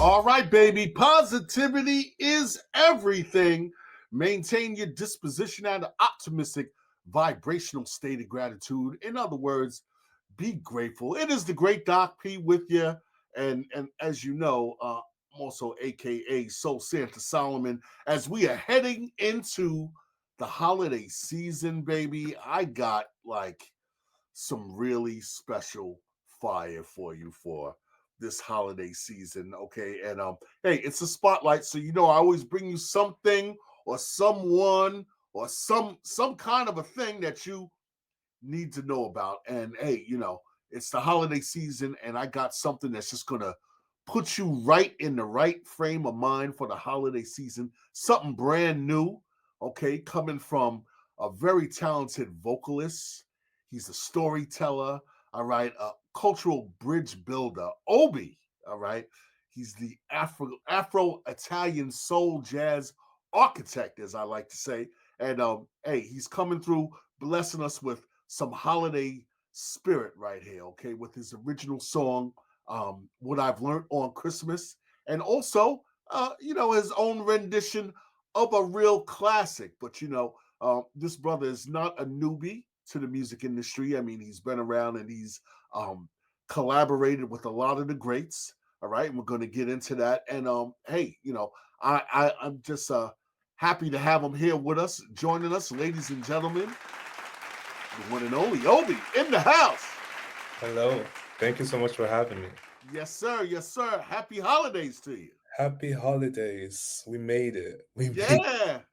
All right, baby. Positivity is everything. Maintain your disposition at an optimistic vibrational state of gratitude. In other words, be grateful. It is the great Doc P with you. And as you know, I'm also AKA Soul Santa Solomon. As we are heading into the holiday season, baby, I got like some really special fire for you for this holiday season. Okay. And hey, it's a spotlight. So I always bring you something or someone or some kind of a thing that you need to know about. And hey, it's the holiday season, and I got something that's just gonna put you right in the right frame of mind for the holiday season. Something brand new, okay, coming from a very talented vocalist. He's a storyteller, all right, a cultural bridge builder, Obi, all right. He's the Afro Italian soul jazz architect, as I like to say. And hey, he's coming through, blessing us with some holiday spirit right here, okay, with his original song, What I've Learned on Christmas, and also, his own rendition of a real classic. But, this brother is not a newbie to the music industry. I mean, he's been around and he's collaborated with a lot of the greats. All right, and we're going to get into that. And hey, I'm just happy to have him here with us, joining us, ladies and gentlemen, the one and only Obi in the house. Hello. Thank you so much for having me. Yes, sir. Yes, sir. Happy holidays to you. Happy holidays. We made it. We made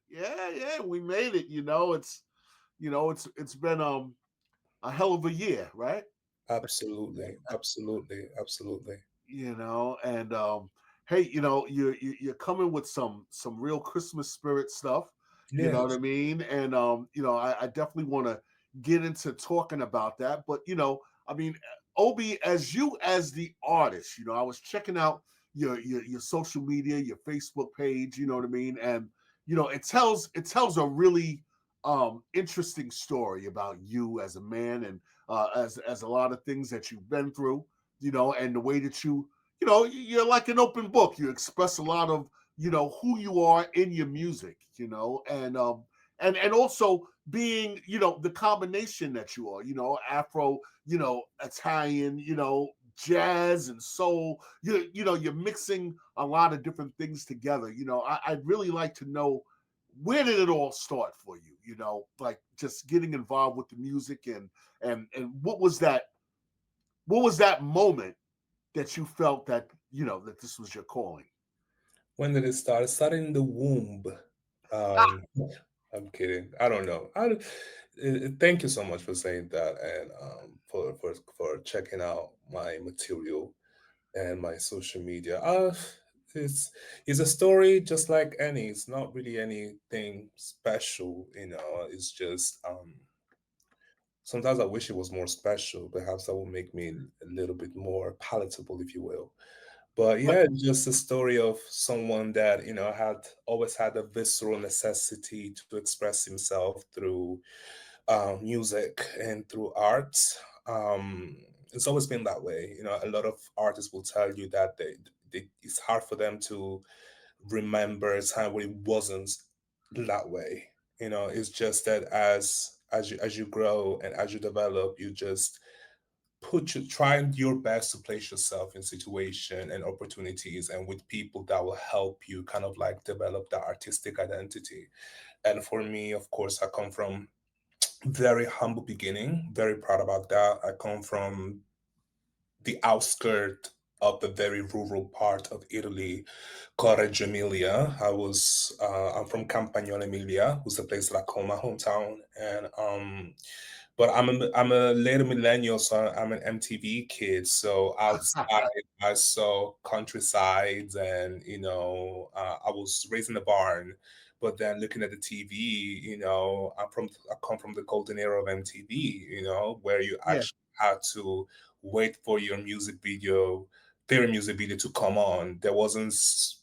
Yeah. We made it. It's been a hell of a year, right? absolutely. Absolutely. Absolutely. And hey, you're coming with some real Christmas spirit stuff. You know what I Yes. mean? And I definitely want to get into talking about that. But I mean, Obi, as the artist, I was checking out your social media, your Facebook page. You know what I mean? And it tells a really interesting story about you as a man and as a lot of things that you've been through, and the way that you're like an open book. You express a lot of, who you are in your music, and also being, the combination that you are, Afro, Italian, jazz and soul. You're mixing a lot of different things together. I'd really like to know, where did it all start for you? Like just getting involved with the music, and what was that moment that you felt that that this was your calling? When did it start? It started in the womb. Um, I'm kidding. I don't know. Thank you so much for saying that and for checking out my material and my social media. It's it's a story just like any. It's not really anything special, It's just sometimes I wish it was more special. Perhaps that will make me a little bit more palatable, if you will. But But yeah, it's just a story of someone that had always had a visceral necessity to express himself through music and through art. Um, it's always been that way. A lot of artists will tell you that it's hard for them to remember a time when it wasn't that way. It's just that as you grow and as you develop, you just try your best to place yourself in situation and opportunities and with people that will help you kind of like develop that artistic identity. And for me, of course, I come from very humble beginning, very proud about that. I come from the outskirt of the very rural part of Italy called Reggio Emilia. I'm from Campagnolo Emilia, who's a place that I call my hometown. And but I'm a later millennial, so I'm an MTV kid. So outside, I saw countrysides, and I was raised in a barn. But then looking at the TV, I come from the golden era of MTV. Where you yeah, actually had to wait for your music video, their music video to come on. There wasn't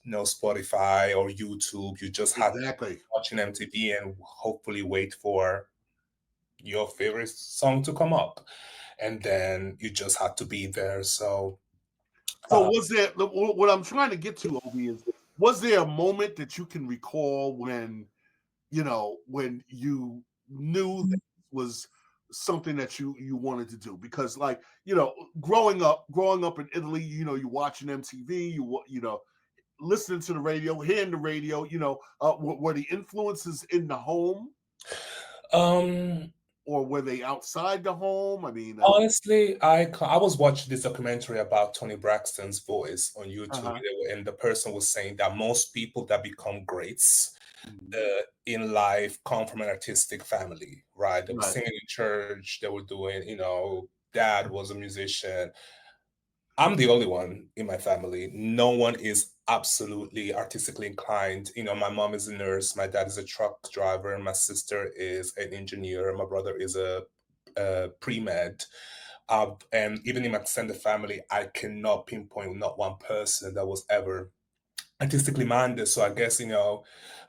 no Spotify or YouTube. You just had to exactly. watching MTV and hopefully wait for your favorite song to come up, and then you just had to be there. So So was there what I'm trying to get to, Obi, is was there a moment that you can recall when when you knew that was something that you wanted to do? Because like growing up in Italy, you're watching MTV, listening to the radio, hearing the radio, were the influences in the home Um, or were they outside the home? I mean, Honestly, I was watching this documentary about Tony Braxton's voice on YouTube, uh-huh. and the person was saying that most people that become greats Mhm. in life come from an artistic family, right? They were Right. singing in church, they were doing, dad was a musician. I'm the only one in my family. No one is absolutely artistically inclined. My mom is a nurse, my dad is a truck driver, and my sister is an engineer, and my brother is a pre-med. And even in my extended family, I cannot pinpoint not one person that was ever artistically minded. So I guess,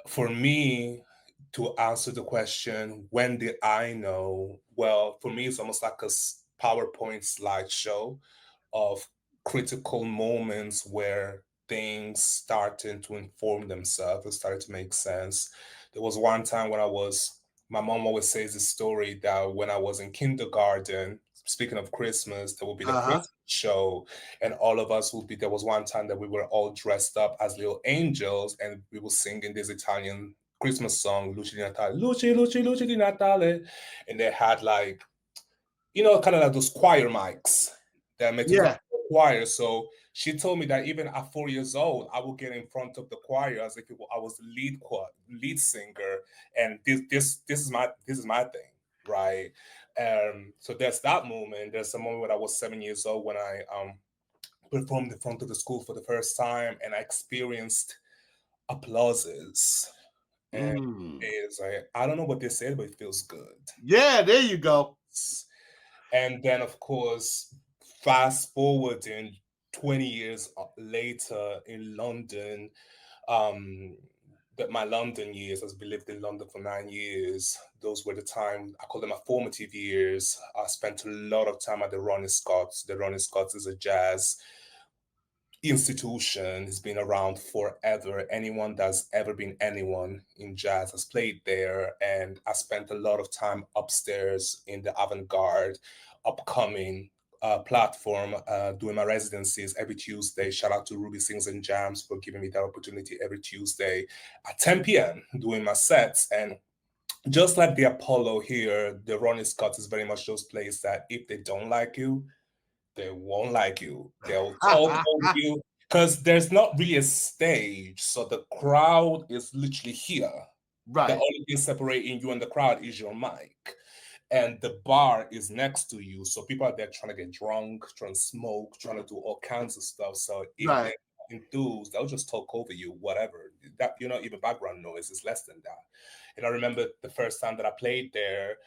for me to answer the question, when did I know? Well, for me, it's almost like a PowerPoint slideshow of critical moments where things started to inform themselves, it started to make sense. There was one time when my mom always says the story that when I was in kindergarten, speaking of Christmas, there would be the Uh-huh. Christmas show, and all of us would be, there was one time that we were all dressed up as little angels, and we were singing this Italian Christmas song, Luci di Natale, Luci, Luci, Luci di Natale. And they had like, kind of like those choir mics that make it Yeah. choir. So she told me that even at 4 years old, I would get in front of the choir as if I was the lead singer, and this is my thing, right? So there's that moment. There's a moment when I was 7 years old when I performed in front of the school for the first time, and I experienced applauses. And Mm. it's like, I don't know what they said, but it feels good. Yeah, there you go. And then, of course, fast forwarding 20 years later in London, um, that my London years, as we lived in London for 9 years, those were the time, I call them my formative years. I spent a lot of time at the Ronnie Scott's. The Ronnie Scott's is a jazz institution. Has been around forever. Anyone that's ever been anyone in jazz has played there. And I spent a lot of time upstairs in the avant-garde, upcoming platform, doing my residencies every Tuesday. Shout out to Ruby Sings and Jams for giving me that opportunity every Tuesday at 10 p.m. doing my sets. And just like the Apollo here, the Ronnie Scott is very much those places that if they don't like you, they won't like you. They'll talk over you because there's not really a stage. So the crowd is literally here. The Right. only thing separating you and the crowd is your mic. And the bar is next to you. So people are there trying to get drunk, trying to smoke, trying to do all kinds of stuff. So if they're Right. enthused, they'll just talk over you, whatever. That, even background noise is less than that. And I remember the first time that I played there,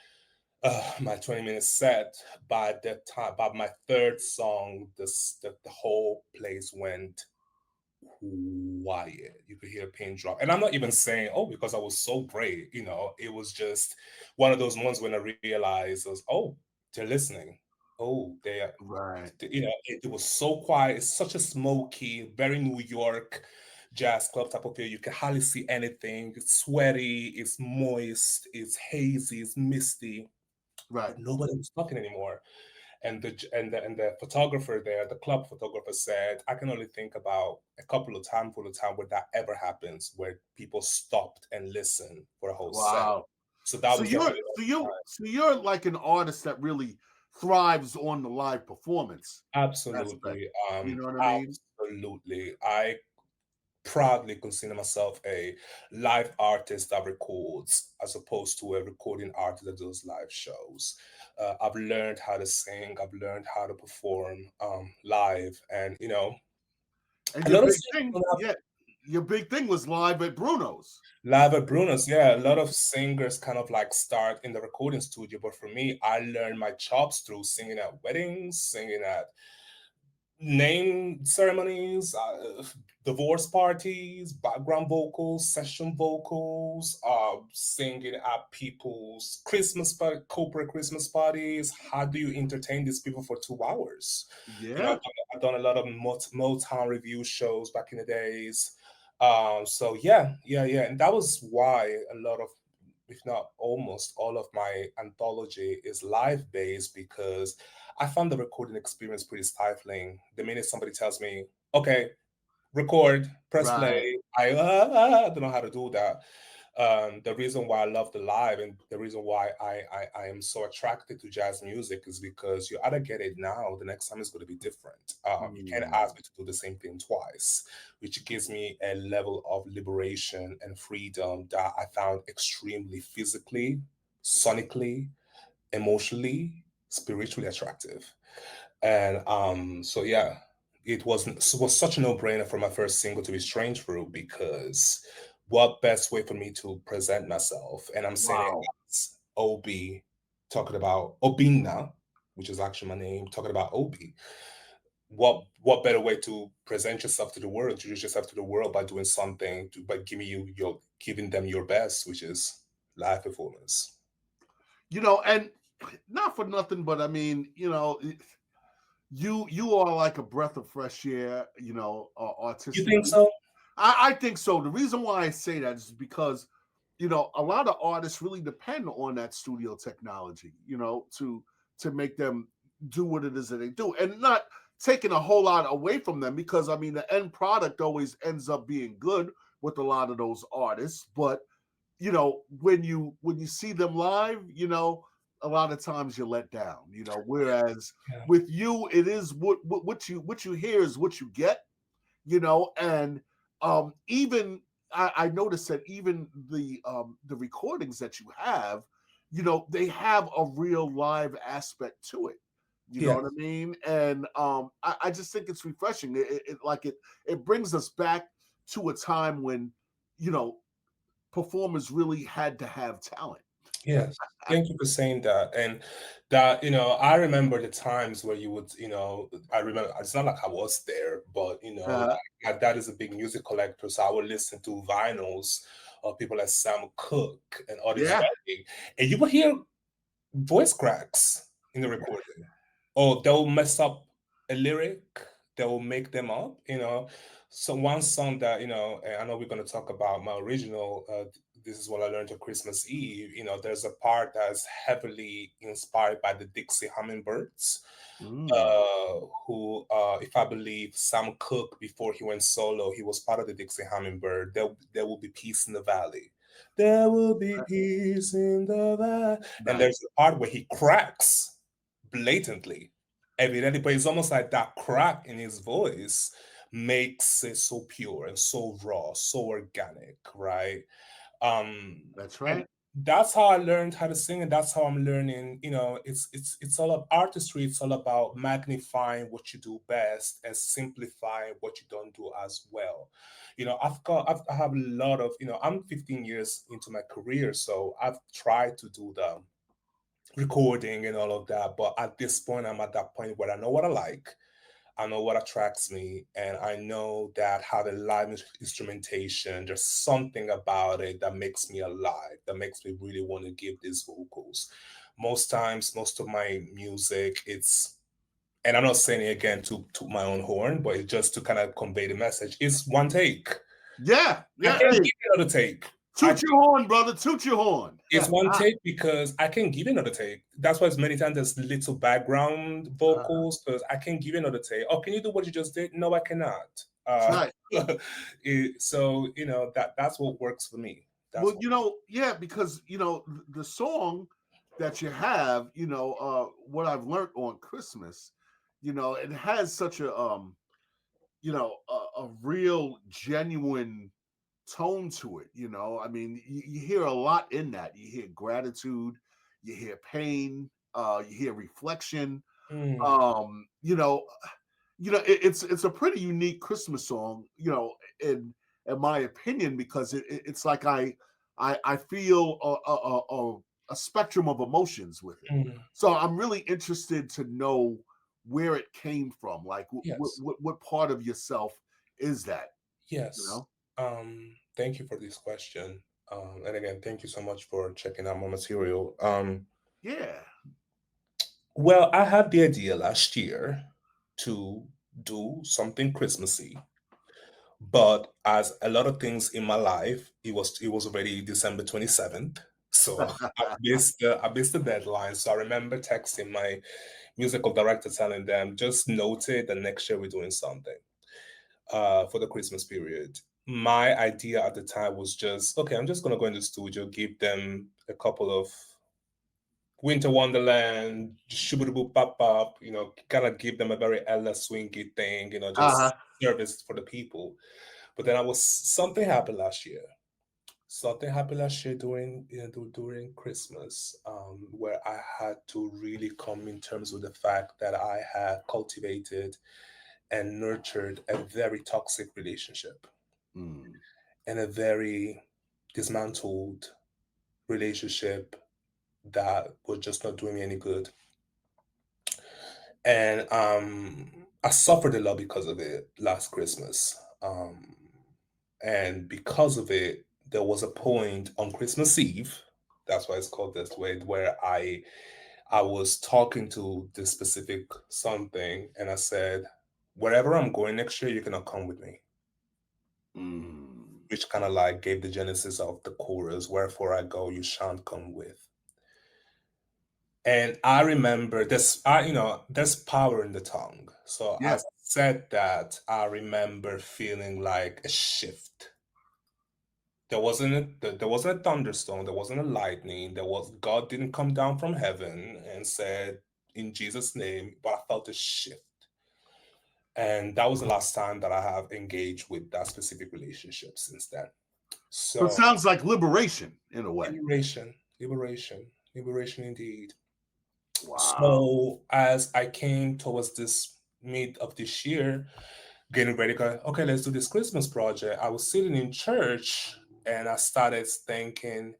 my 20-minute set. By the time, by my third song, the whole place went quiet. You could hear a pin drop. And I'm not even saying, oh, because I was so great, it was just one of those ones when I realized was, oh, they're listening. Oh, they are, Right. it was so quiet. It's such a smoky, very New York jazz club type of feel. You can hardly see anything. It's sweaty, it's moist, it's hazy, it's misty, Right. but nobody was talking anymore. And the photographer there, the club photographer said, I can only think about a couple of times for the time where that ever happens, where people stopped and listened for a whole set. Wow. So that So was the you're very so first you time. so you're like an artist that really thrives on the live performance aspect. Absolutely. You know what I mean? Absolutely. I proudly consider myself a live artist that records as opposed to a recording artist that does live shows. I've learned how to sing, I've learned how to perform live, and And a your lot of big singers thing, don't have yeah, your big thing was live at Bruno's. live at Bruno's. Yeah, a lot of singers kind of like start in the recording studio, but for me, I learned my chops through singing at weddings, singing at name ceremonies, divorce parties, background vocals, session vocals, singing at people's corporate Christmas parties. How do you entertain these people for 2 hours? Yeah. I've done a lot of Motown review shows back in the days. So yeah, yeah, yeah, and that was why a lot of, if not almost all of my anthology is live based, because I found the recording experience pretty stifling. The minute somebody tells me, "Okay, record, press Right. play," I don't know how to do that. The reason why I love the live, and the reason why I am so attracted to jazz music, is because you either get it now, the next time is going to be different. You can't Mm, ask me to do the same thing twice, which gives me a level of liberation and freedom that I found extremely physically, sonically, emotionally, spiritually attractive. And so yeah, it was such a no-brainer for my first single to be Strange Fruit, because what best way for me to present myself? And I'm saying it wow. as Obi, talking about Obina, which is actually my name, talking about Obi. What better way to present yourself to the world, introduce yourself to the world, by doing something by giving them your best, which is live performance. And not for nothing, but I mean, you are like a breath of fresh air, You think artistically. so? I think so. The reason why I say that is because, a lot of artists really depend on that studio technology, to make them do what it is that they do, and not taking a whole lot away from them, because I mean the end product always ends up being good with a lot of those artists. But when you see them live, a lot of times you're let down. Whereas Yeah. with you, it is what you hear is what you get. And even I noticed that even the recordings that you have, they have a real live aspect to it. You know Yeah. what I mean? And I just think it's refreshing. It brings us back to a time when you know performers really had to have talent. Yes. Thank you for saying that. And that, I remember the times where you would, I remember, it's not like I was there, but, Uh, my dad is a big music collector. So I would listen to vinyls of people like Sam Cooke and Otis yeah, Redding. And you would hear voice cracks in the recording. Or they'll mess up a lyric, they'll make them up, So one song that, and I know we're going to talk about my original, This Is What I Learned on Christmas Eve, there's a part that's heavily inspired by the Dixie Hummingbirds, mm, who, if I believe Sam Cooke, before he went solo, he was part of the Dixie Hummingbird. There will be peace in the valley. There will be peace in the valley. And nice. there's a part where he cracks blatantly, evidently, but it's almost like that crack in his voice makes it so pure and so raw, so organic, right? That's And right. that's how I learned how to sing, and that's how I'm learning. It's all about artistry. It's all about magnifying what you do best and simplifying what you don't do as well. I have a lot of, I'm 15 years into my career, so I've tried to do the recording and all of that. But at this point, I'm at that point where I know what I like, I know what attracts me, and I know that having live instrumentation, there's something about it that makes me alive, that makes me really want to give these vocals. Most times, most of my music, and I'm not saying it again to my own horn, but it's just to kind of convey the message. It's one take. Yeah, I yeah. can't Hey, give another take. I toot your horn, brother. Toot your horn. It's one take because I can give you another take. That's why it's many times there's little background Uh, vocals because I can give you another take. Oh, can you do what you just did? No, I cannot. that's right. So that's what works for me. That's Well, what. yeah, because the song that you have, what I've learned on Christmas, it has such a real genuine tone to it. I mean, you hear a lot in that. You hear gratitude, you hear pain, you hear reflection. Mm, It's a pretty unique Christmas song, in my opinion, because it's like I feel a spectrum of emotions with it. mm, So I'm really interested to know where it came from. Like, yes. what part of yourself is that? You Yes. know? Thank you for this question. And again, thank you so much for checking out my material. Yeah. Well, I had the idea last year to do something Christmassy, but as a lot of things in my life, it was already December 27th. So I missed the deadline. So I remember texting my musical director telling them, just note it that next year we're doing something for the Christmas period. My idea at the time was just, okay, I'm just gonna go in the studio, give them a couple of Winter Wonderland, Shubba Pop Pop, kind of give them a very Ella swingy thing, Uh-huh. just service for the people. But then something happened last year. Something happened last year during Christmas, where I had to really come in terms with the fact that I had cultivated and nurtured a very toxic relationship Mm. and a very dismantled relationship that was just not doing me any good. And I suffered a lot because of it last Christmas. And because of it, there was a point on Christmas Eve. That's why it's called this way, where I was talking to this specific something, and I said, "Wherever I'm going next year, you cannot come with me." Mm. Which kind of like gave the genesis of the chorus, "Wherefore I go, you shan't come with." And I remember there's power in the tongue. So Yeah. I said that I remember feeling like a shift. There wasn't a thunderstorm, there wasn't a lightning, God didn't come down from heaven and said in Jesus' name, but I felt a shift. And that was the last time that I have engaged with that specific relationship since then. So it So sounds like liberation in a way. liberation, liberation, liberation indeed. Wow. So as I came towards this mid of this year, getting ready, going, okay, let's do this Christmas project. I was sitting in church and I started thinking,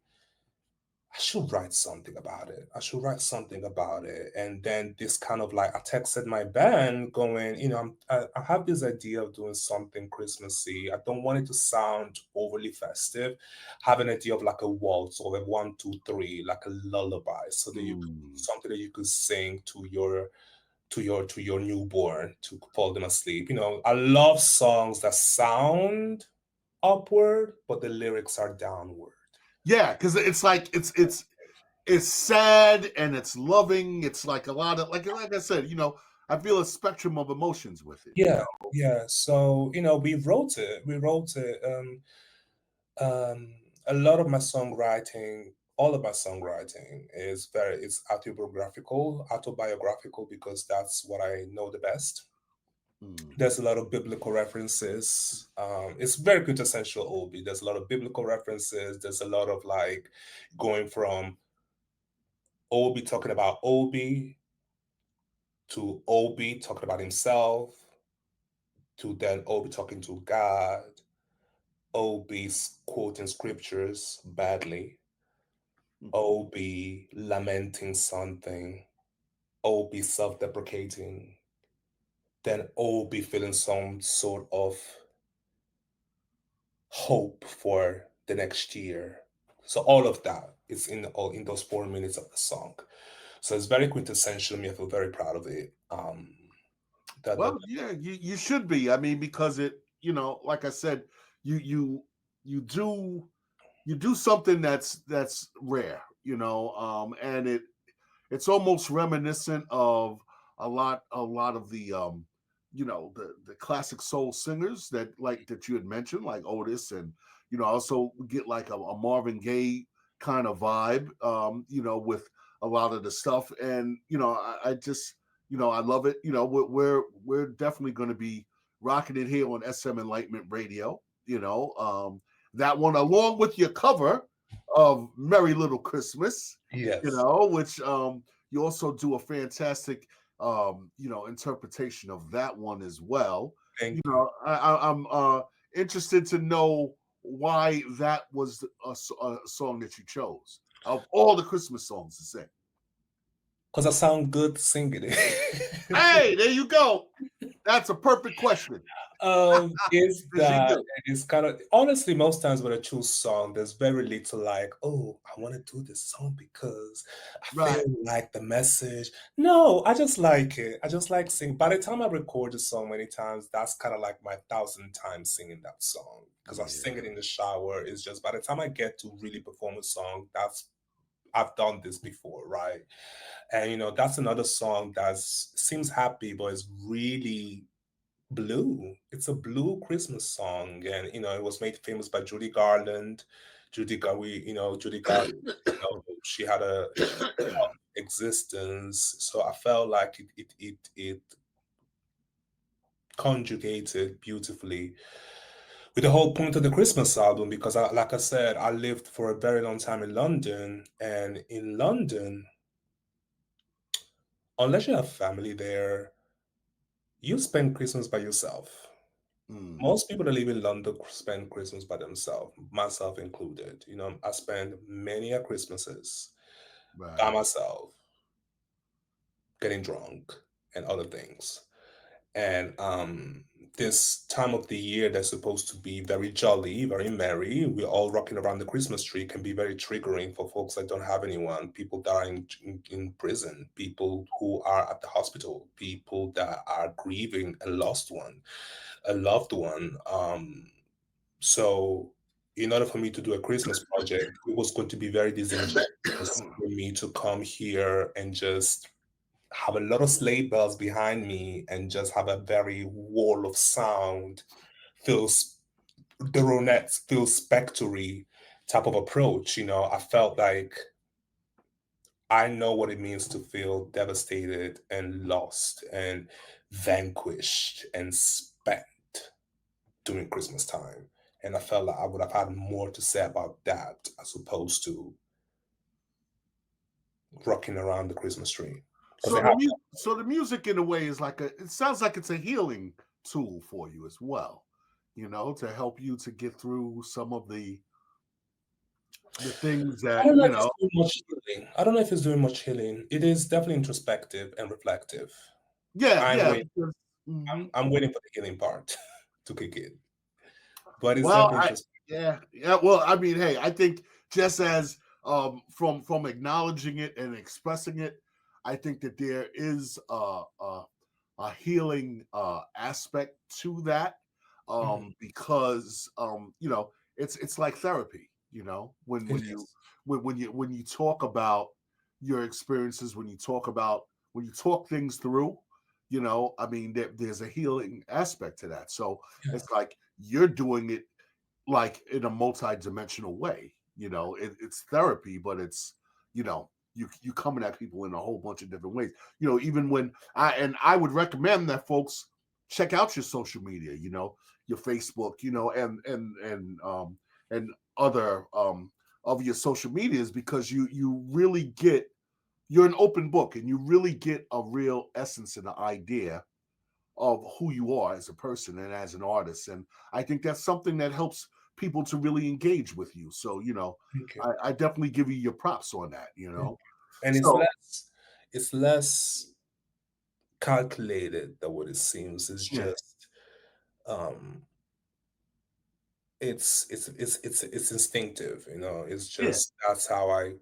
I should write something about it. I should write something about it. And then this kind of like, I texted my band going, I have this idea of doing something Christmassy. I don't want it to sound overly festive. Have an idea of like a waltz or a 1, 2, 3, like a lullaby, so that you could Mm. something that you could sing to your newborn to fall them asleep. I love songs that sound upward, but the lyrics are downward. Yeah, because it's like it's sad and it's loving. It's like a lot of like I said, I feel a spectrum of emotions with it. Yeah, yeah. So, we wrote it. We wrote it. A lot of my songwriting, all of my songwriting is autobiographical because that's what I know the best. Mm. There's a lot of biblical references. It's very quintessential Obi. There's a lot of biblical references. There's a lot of like going from Obi talking about Obi to Obi talking about himself to then Obi talking to God, Obi's quoting scriptures badly, Obi lamenting something, Obi self deprecating, then Obi feeling some sort of hope for the next year. So all of that is in those 4 minutes of the song. So it's very quintessential. Me, I feel very proud of it. That Well, yeah, you should be. I mean, because like I said, you you you do you do something that's rare, and it's almost reminiscent of a lot of the the classic soul singers that you had mentioned, like Otis, and also get like a Marvin Gaye kind of vibe, with a lot of the stuff. And I just I love it. We're definitely going to be rocking it here on SM Enlightenment Radio. That one along with your cover of Merry Little Christmas, yes, which you also do a fantastic interpretation of that one as well. thank you. I'm interested to know why that was a song that you chose of all the Christmas songs to sing. Because I sound good singing it. Hey, there you go. That's a perfect question. Is As you that do. it's kind of honestly most times when I choose song, there's very little like, oh, I want to do this song because I feel Right. like the message. No, I just like it. I just like singing. By the time I record the song many times, that's kind of like my thousand times singing that song because I sing it Yeah. in the shower. It's just by the time I get to really perform a song, that's I've done this before, right? And that's another song that seems happy, but it's really blue. It's a blue Christmas song, and it was made famous by Judy Garland. Judy Garland. She had a existence, so I felt like it conjugated beautifully with the whole point of the Christmas album. Because, like I said, I lived for a very long time in London, and in London, unless you have family there, you spend Christmas by yourself. Mm, Most people that live in London spend Christmas by themselves, myself included. I spend many a Christmases by right. myself, getting drunk and other things. And this time of the year that's supposed to be very jolly, very merry, we're all rocking around the Christmas tree, can be very triggering for folks that don't have anyone, people that are in prison, people who are at the hospital, people that are grieving a lost one, a loved one. So, in order for me to do a Christmas project, it was going to be very disingenuous for me to come here and just have a lot of sleigh bells behind me and just have a very wall of sound, feels the Ronettes feel spectry type of approach. I felt like I know what it means to feel devastated and lost and vanquished and spent during Christmas time. And I felt like I would have had more to say about that as opposed to rocking around the Christmas tree. Because So it the had music in a way is like it sounds like it's a healing tool for you as well, to help you to get through some of the things I that, don't know if it's doing much healing. I don't know if it's doing much healing. It is definitely introspective and reflective. yeah, I'm yeah, waiting. because mhm. I'm waiting for the healing part to kick in. But it's Well, definitely I introspective. yeah, yeah. Well, I mean, hey, I think just as from acknowledging it and expressing it, I think that there is a healing aspect to that, Mhm. because it's like therapy. It When you is. when you talk about your experiences, when you talk things through, I mean, there's a healing aspect to that. So Yeah. it's like you're doing it like in a multi-dimensional way. It's therapy, but it's you coming at people in a whole bunch of different ways. Even when I would recommend that folks check out your social media. Your Facebook. And other of your social medias, because you really get you're an open book, and you really get a real essence and an idea of who you are as a person and as an artist. And I think that's something that helps people to really engage with you. So, Thank you. I definitely give you your props on that, Thank you. And So, it's less calculated than what it seems. It's yeah, just um it's instinctive, it's yeah, just that's how I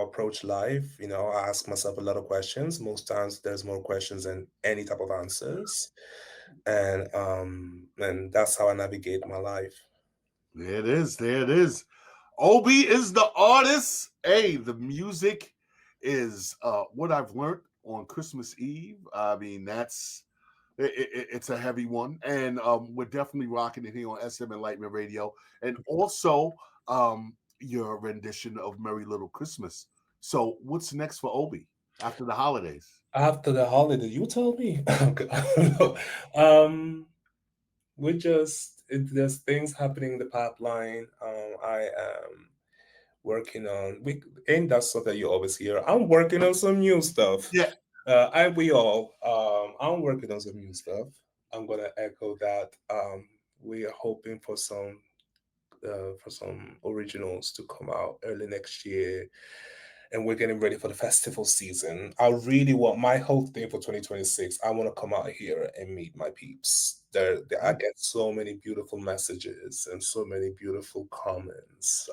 approach life. I ask myself a lot of questions. Most times there's more questions than any type of answers. And that's how I navigate my life. there it is. There it is. Obi is the artist. Hey, the music is what I've learned on Christmas Eve. I mean, it's a heavy one, and we're definitely rocking it here on SM Enlightenment Radio, and also your rendition of "Merry Little Christmas." So, what's next for Obi after the holidays? After the holiday, you told me. Okay. We just there's things happening in the pipeline. I am working on we ain't that stuff that you always hear. I'm working on some new stuff. Yeah, I we all I'm working on some new stuff. I'm gonna echo that. We are hoping for some originals to come out early next year, and we're getting ready for the festival season. I really want my whole thing for 2026. I want to come out here and meet my peeps. I get so many beautiful messages and so many beautiful comments.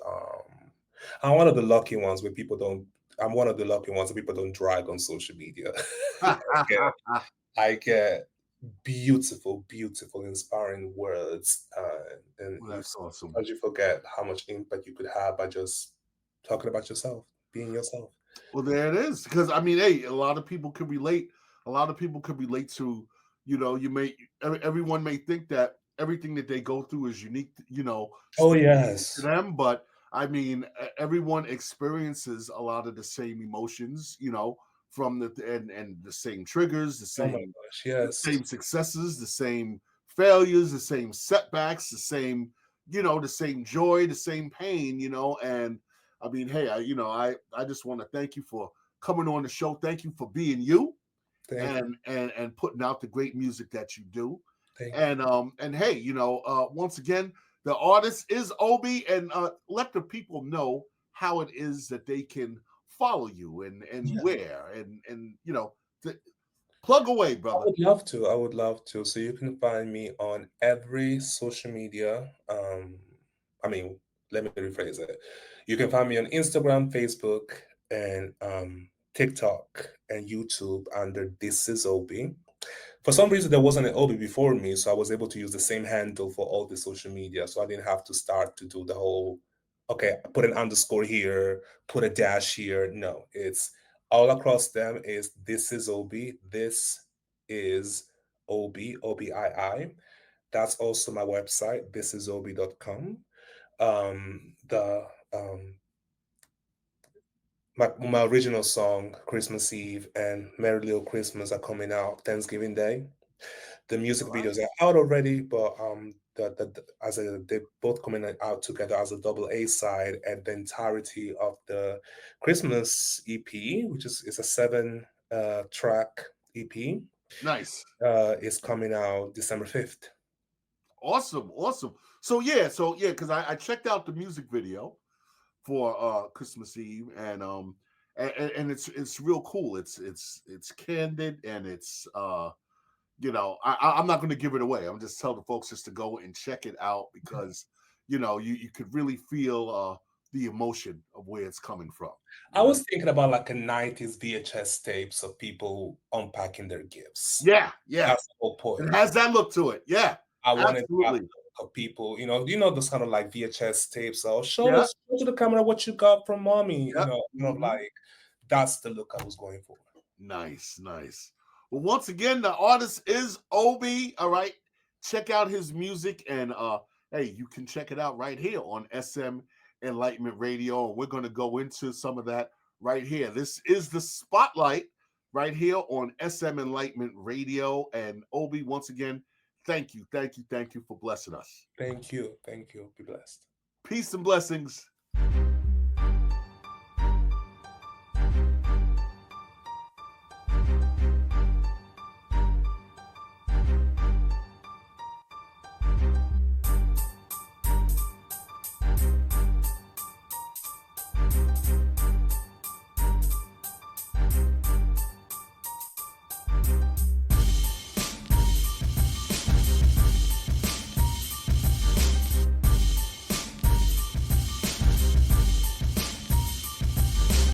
I'm one of the lucky ones where people don't. I'm one of the lucky ones that people don't drag on social media. I get beautiful, beautiful, inspiring words, and Well, that's awesome. sometimes you forget how much impact you could have by just talking about yourself, being yourself. Well, there it is. Because I mean, hey, a lot of people could relate. A lot of people could relate to, you may everyone may think that everything that they go through is unique, Oh specific to yes. them. But I mean, everyone experiences a lot of the same emotions, from and the same triggers, Oh my gosh. Yes. same successes, the same failures, the same setbacks, the same joy, the same pain, and I mean, hey, I just want to thank you for coming on the show. Thank you for being you Thank you. and putting out the great music that you do. Thank you. And hey, once again, the artist is Obi, and let the people know how it is that they can follow you and Yeah. where and plug away, I brother. would love to. I would love to. So you can find me on every social media. I mean, let me rephrase it. You can find me on Instagram, Facebook, and TikTok and YouTube under This Is Obi. For some reason, there wasn't an Obi before me, so I was able to use the same handle for all the social media. So I didn't have to start to do the whole, okay, put an underscore here, put a dash here. No, it's all across them is This Is Obi. This is Obi, OBII. That's also my website, thisisobi.com. The my original song, Christmas Eve and Merry Little Christmas are coming out Thanksgiving Day. The music All right. videos are out already, but they're both coming out together as a double A side, and the entirety of the Christmas EP, which is a seven track EP, Nice. is coming out December 5th. Awesome. Awesome. So yeah, because I checked out the music video for Christmas Eve, and it's real cool. It's candid, and it's I'm not going to give it away. I'm just telling the folks just to go and check it out because you could really feel the emotion of where it's coming from. I You know. was thinking about like a 90s VHS tapes of people unpacking their gifts. Yeah, yeah. That's the whole It point. has that look to it. Yeah, I wanted that absolutely. look of people, those kind of like VHS tapes. Oh, Yeah, show to the camera what you got from mommy. yeah. Hmm. Like that's the look I was going for. Nice, nice. Well, once again, the artist is Obi. All right. Check out his music and hey, you can check it out right here on SM Enlightenment Radio. And we're gonna go into some of that right here. This is the spotlight right here on SM Enlightenment Radio. And Obi, once again, thank you, thank you, thank you for blessing us. Thank you. Thank you. Be blessed. Peace and blessings.